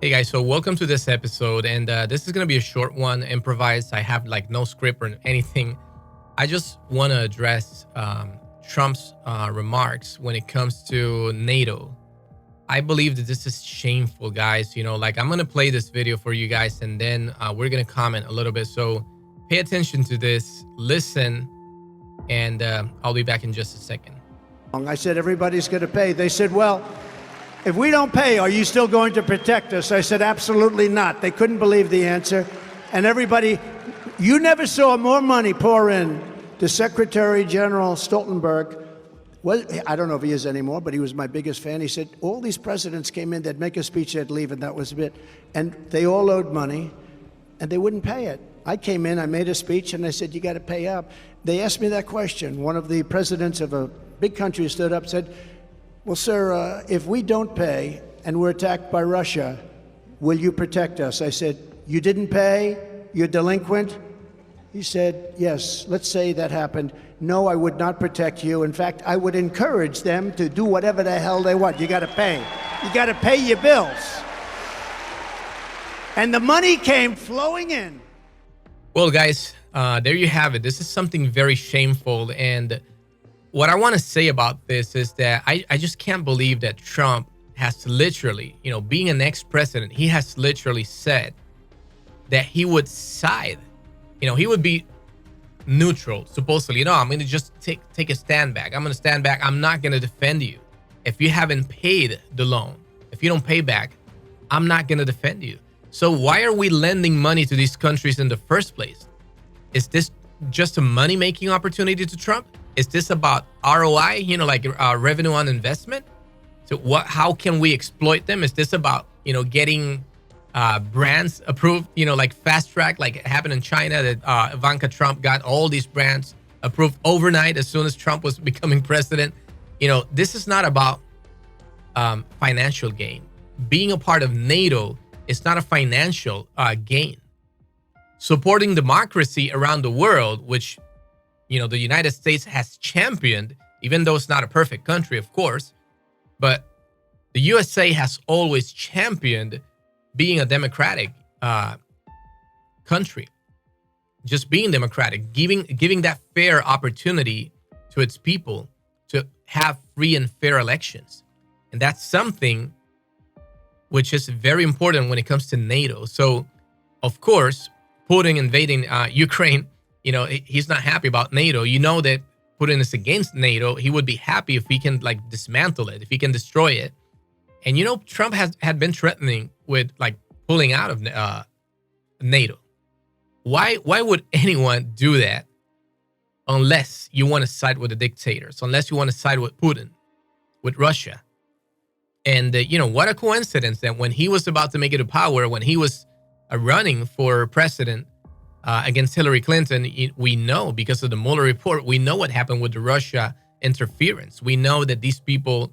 Hey guys, so welcome to this episode, and this is gonna be a short one, improvised. I have like no script or anything. I just want to address Trump's remarks when it comes to NATO. I believe that this is shameful, guys. I'm gonna play this video for you guys, and then we're gonna comment a little bit. So pay attention to this, listen, and I'll be back in just a second. I said, everybody's going to pay. They said, well, if we don't pay, are you still going to protect us? I said, absolutely not. They couldn't believe the answer. And everybody, you never saw more money pour in to Secretary General Stoltenberg. Well, I don't know if he is anymore, but he was my biggest fan. He said, all these presidents came in, they'd make a speech, they'd leave, and that was it. And they all owed money, and they wouldn't pay it. I came in, I made a speech, and I said, you got to pay up. They asked me that question. One of the presidents of a big country stood up and said, well, sir, if we don't pay and we're attacked by Russia, will you protect us? I said, you didn't pay? You're delinquent? He said, yes, let's say that happened. No, I would not protect you. In fact, I would encourage them to do whatever the hell they want. You got to pay. You got to pay your bills. And the money came flowing in. Well, guys, there you have it. This is something very shameful. And what I want to say about this is that I just can't believe that Trump has literally, being an ex-president, he has literally said that he would side, he would be neutral, supposedly. I'm going to just take a stand back. I'm going to stand back. I'm not going to defend you. If you haven't paid the loan, if you don't pay back, I'm not going to defend you. So why are we lending money to these countries in the first place? Is this just a money-making opportunity to Trump? Is this about ROI, revenue on investment? So how can we exploit them? Is this about, getting brands approved, like fast track, like it happened in China that Ivanka Trump got all these brands approved overnight as soon as Trump was becoming president? This is not about financial gain. Being a part of NATO is not a financial gain. Supporting democracy around the world, which the United States has championed, even though it's not a perfect country, of course, but the USA has always championed being a democratic country, just being democratic, giving that fair opportunity to its people to have free and fair elections. And that's something which is very important when it comes to NATO. So, of course, Putin invading Ukraine, he's not happy about NATO. That Putin is against NATO. He would be happy if he can dismantle it, if he can destroy it. And Trump had been threatening with pulling out of NATO. Why would anyone do that unless you want to side with the dictators, unless you want to side with Putin, with Russia? And what a coincidence that when he was about to make it to power, when he was running for president against Hillary Clinton, we know because of the Mueller report, we know what happened with the Russia interference. We know that these people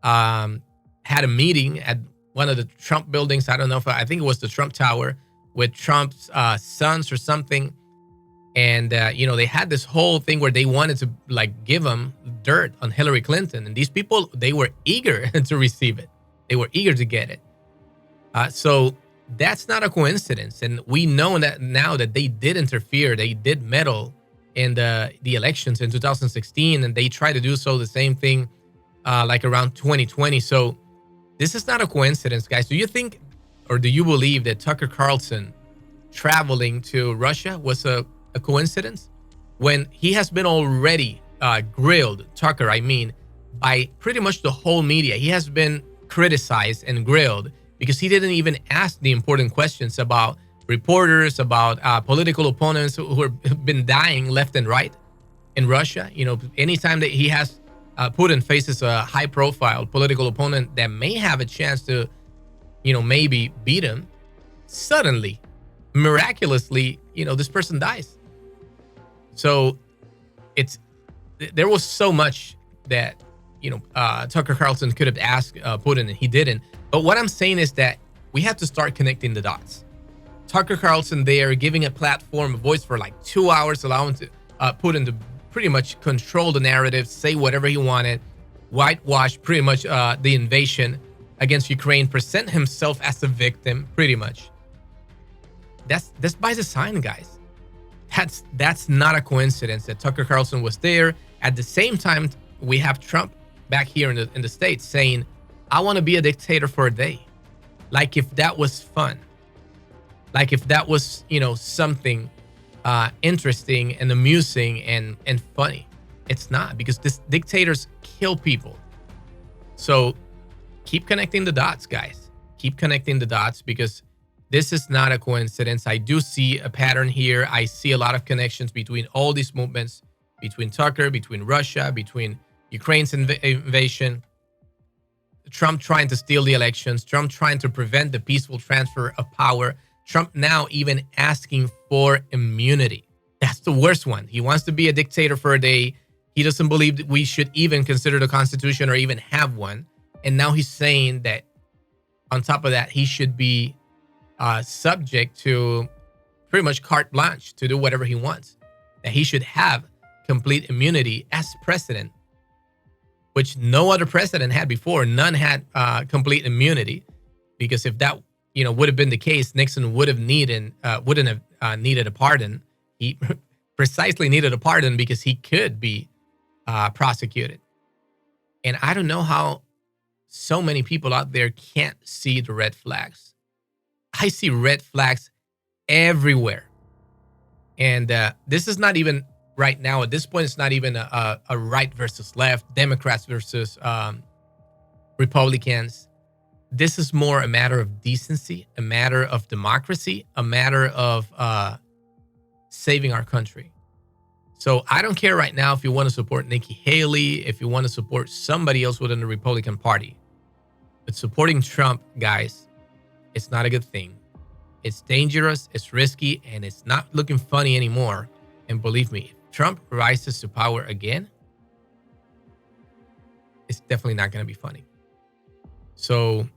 had a meeting at one of the Trump buildings. I don't know I think it was the Trump Tower with Trump's sons or something. And, they had this whole thing where they wanted to give them dirt on Hillary Clinton. And these people, they were eager to receive it. They were eager to get it. So that's not a coincidence. And we know that now that they did interfere, they did meddle in the elections in 2016, and they tried to do so the same thing around 2020. So this is not a coincidence, guys. Do you think, or do you believe that Tucker Carlson traveling to Russia was a coincidence when he has been already grilled, Tucker, by pretty much the whole media? He has been criticized and grilled because he didn't even ask the important questions about reporters, about political opponents who have been dying left and right in Russia. Anytime that he has Putin faces a high-profile political opponent that may have a chance to, maybe beat him, suddenly, miraculously, this person dies. So there was so much that, Tucker Carlson could have asked Putin, and he didn't. But what I'm saying is that we have to start connecting the dots. Tucker Carlson there giving a platform, a voice for 2 hours, allowing Putin to pretty much control the narrative, say whatever he wanted, whitewash pretty much the invasion, against Ukraine, present himself as a victim, pretty much. That's by design, guys. That's not a coincidence that Tucker Carlson was there. At the same time, we have Trump back here in the States saying, I want to be a dictator for a day. Like if that was fun. Like if that was, something interesting and amusing and funny. It's not, because these dictators kill people. So keep connecting the dots, guys. Keep connecting the dots, because this is not a coincidence. I do see a pattern here. I see a lot of connections between all these movements, between Tucker, between Russia, between Ukraine's invasion, Trump trying to steal the elections, Trump trying to prevent the peaceful transfer of power, Trump now even asking for immunity. That's the worst one. He wants to be a dictator for a day. He doesn't believe that we should even consider the Constitution or even have one. And now he's saying that on top of that, he should be subject to pretty much carte blanche to do whatever he wants. That he should have complete immunity as president, which no other president had before. None had complete immunity, because if that would have been the case, Nixon wouldn't have needed a pardon. He precisely needed a pardon because he could be prosecuted. And I don't know how so many people out there can't see the red flags. I see red flags everywhere. And this is not even right now. At this point, it's not even a right versus left, Democrats versus Republicans. This is more a matter of decency, a matter of democracy, a matter of saving our country. So I don't care right now if you want to support Nikki Haley, if you want to support somebody else within the Republican Party. But supporting Trump, guys, it's not a good thing. It's dangerous, it's risky, and it's not looking funny anymore. And believe me, if Trump rises to power again, it's definitely not going to be funny. So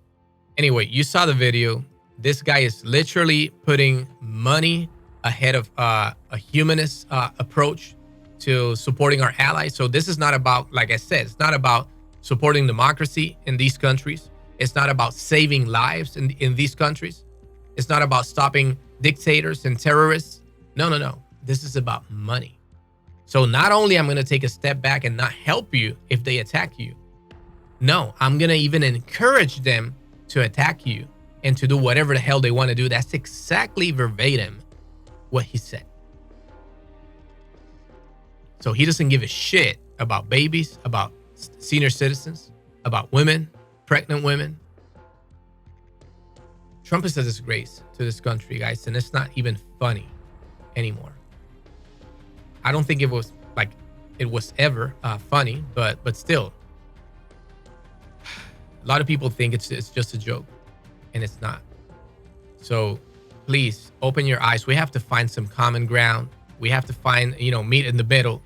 anyway, you saw the video. This guy is literally putting money ahead of a humanist approach to supporting our allies. So this is not about, like I said, it's not about supporting democracy in these countries. It's not about saving lives in these countries. It's not about stopping dictators and terrorists. No. This is about money. So not only I'm going to take a step back and not help you if they attack you. No, I'm going to even encourage them to attack you and to do whatever the hell they want to do. That's exactly verbatim what he said. So he doesn't give a shit about babies, about senior citizens, about women, pregnant women. Trump is a disgrace to this country, guys, and it's not even funny anymore. I don't think it was ever funny, but still, a lot of people think it's just a joke, and it's not. So please open your eyes. We have to find some common ground. We have to find, meet in the middle.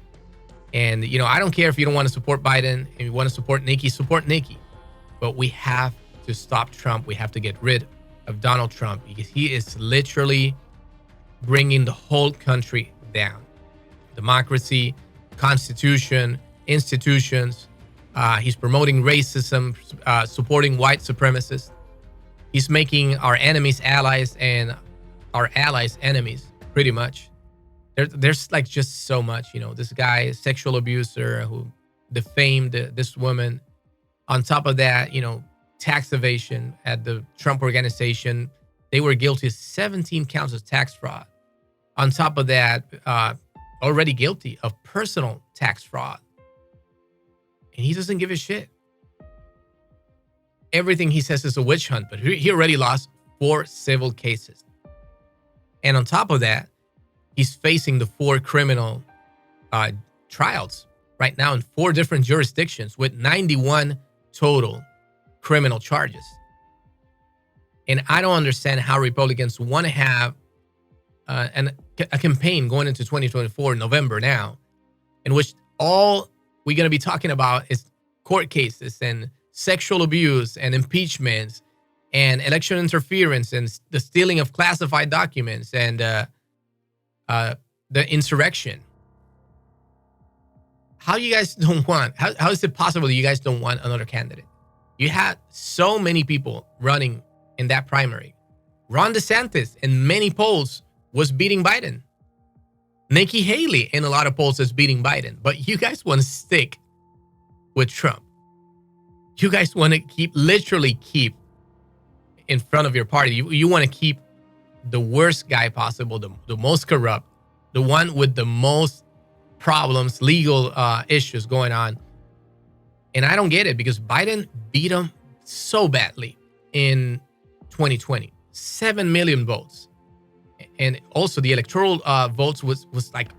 And, I don't care if you don't want to support Biden and you want to support Nikki. But we have to stop Trump. We have to get rid of Donald Trump, because he is literally bringing the whole country down. Democracy, constitution, institutions. He's promoting racism, supporting white supremacists. He's making our enemies allies and our allies enemies, pretty much. There's like just so much, this guy, sexual abuser who defamed this woman. On top of that, tax evasion at the Trump organization. They were guilty of 17 counts of tax fraud. On top of that, already guilty of personal tax fraud. And he doesn't give a shit. Everything he says is a witch hunt, but he already lost 4 civil cases. And on top of that, he's facing the 4 criminal trials right now in 4 different jurisdictions with 91 total criminal charges. And I don't understand how Republicans want to have a campaign going into 2024, November now, in which all we're going to be talking about is court cases and sexual abuse and impeachments and election interference and the stealing of classified documents and the insurrection. How you guys don't want, how is it possible that you guys don't want another candidate? You had so many people running in that primary. Ron DeSantis in many polls was beating Biden. Nikki Haley in a lot of polls is beating Biden. But you guys want to stick with Trump. You guys want to literally keep in front of your party. You want to keep the worst guy possible, the most corrupt, the one with the most problems, legal issues going on. And I don't get it, because Biden beat him so badly in 2020. 7 million votes. And also the electoral votes was like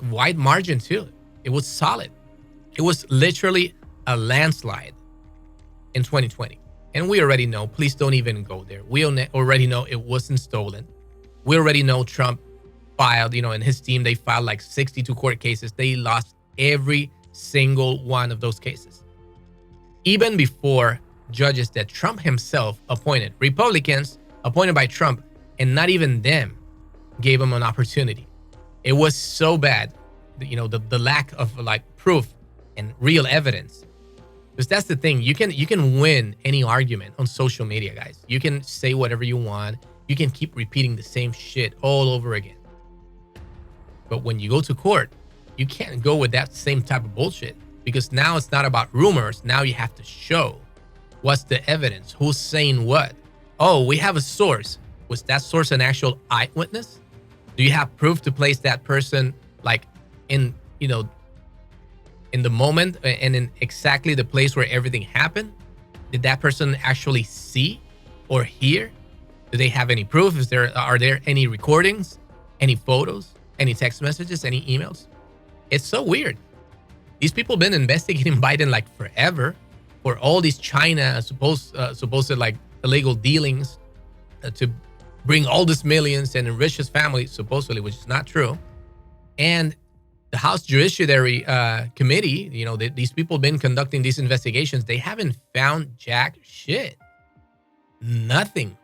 wide margin too. It was solid. It was literally a landslide in 2020. And we already know, please don't even go there. We already know it wasn't stolen. We already know Trump filed, and his team, they filed like 62 court cases. They lost every single one of those cases. Even before judges that Trump himself appointed, Republicans appointed by Trump, and not even them gave him an opportunity. It was so bad, the lack of like proof and real evidence. Because that's the thing, you can win any argument on social media, guys. You can say whatever you want. You can keep repeating the same shit all over again. But when you go to court, you can't go with that same type of bullshit, because now it's not about rumors. Now you have to show what's the evidence, who's saying what. Oh, we have a source. Was that source an actual eyewitness? Do you have proof to place that person like in the moment and in exactly the place where everything happened? Did that person actually see or hear? Do they have any proof? Are there any recordings, any photos, any text messages, any emails? It's so weird. These people been investigating Biden like forever for all these China supposed like illegal dealings to bring all these millions and enrich his family, supposedly, which is not true. And the House Judiciary Committee, these people been conducting these investigations. They haven't found jack shit. Nothing.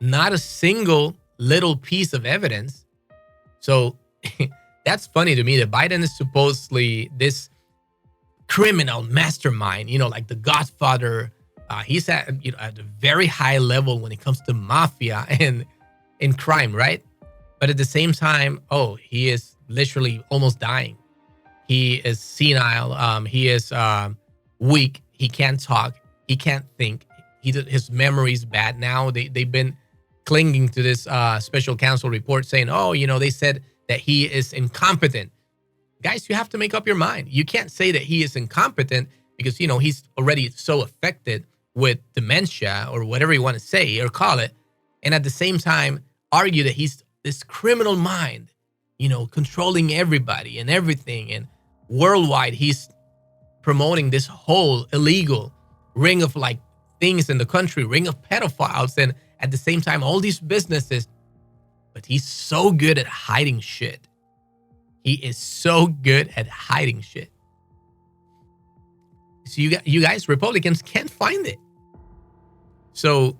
Not a single little piece of evidence. So that's funny to me that Biden is supposedly this criminal mastermind, like the Godfather. He's at a very high level when it comes to mafia and in crime, right? But at the same time, he is literally almost dying. He is senile. He is weak. He can't talk. He can't think. His memory is bad now. They've been clinging to this special counsel report saying, they said that he is incompetent. Guys, you have to make up your mind. You can't say that he is incompetent because, he's already so affected with dementia or whatever you want to say or call it. And at the same time, argue that he's this criminal mind, controlling everybody and everything. And worldwide, he's promoting this whole illegal ring of like things in the country, ring of pedophiles. And at the same time, all these businesses. But he's so good at hiding shit. He is so good at hiding shit. So you guys, Republicans, can't find it. So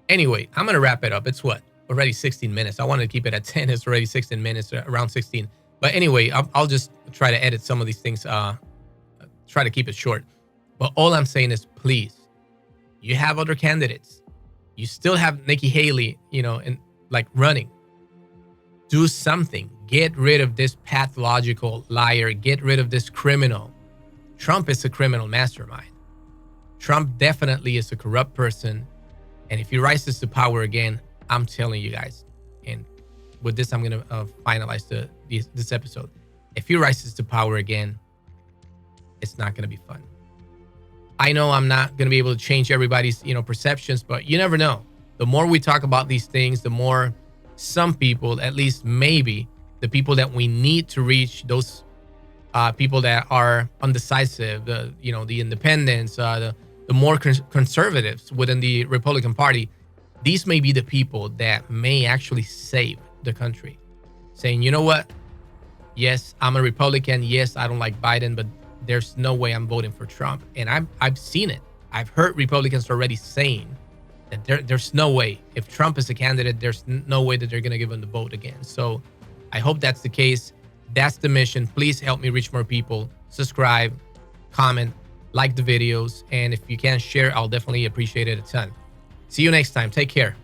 anyway, I'm going to wrap it up. It's already 16 minutes. I wanted to keep it at 10. It's already 16 minutes, around 16. But anyway, I'll just try to edit some of these things, try to keep it short. But all I'm saying is, please, you have other candidates. You still have Nikki Haley, and like running. Do something. Get rid of this pathological liar. Get rid of this criminal. Trump is a criminal mastermind. Trump definitely is a corrupt person. And if he rises to power again, I'm telling you guys, and with this, I'm going to finalize this episode. If he rises to power again, it's not going to be fun. I know I'm not going to be able to change everybody's, perceptions, but you never know. The more we talk about these things, the more some people, at least maybe the people that we need to reach, those people that are undecisive, the independents, the more conservatives within the Republican Party, these may be the people that may actually save the country. Saying, you know what? Yes, I'm a Republican. Yes, I don't like Biden, but there's no way I'm voting for Trump. And I've seen it. I've heard Republicans already saying that there's no way. If Trump is a candidate, there's no way that they're going to give him the vote again. So I hope that's the case. That's the mission. Please help me reach more people. Subscribe, comment, like the videos, and if you can share, I'll definitely appreciate it a ton. See you next time. Take care.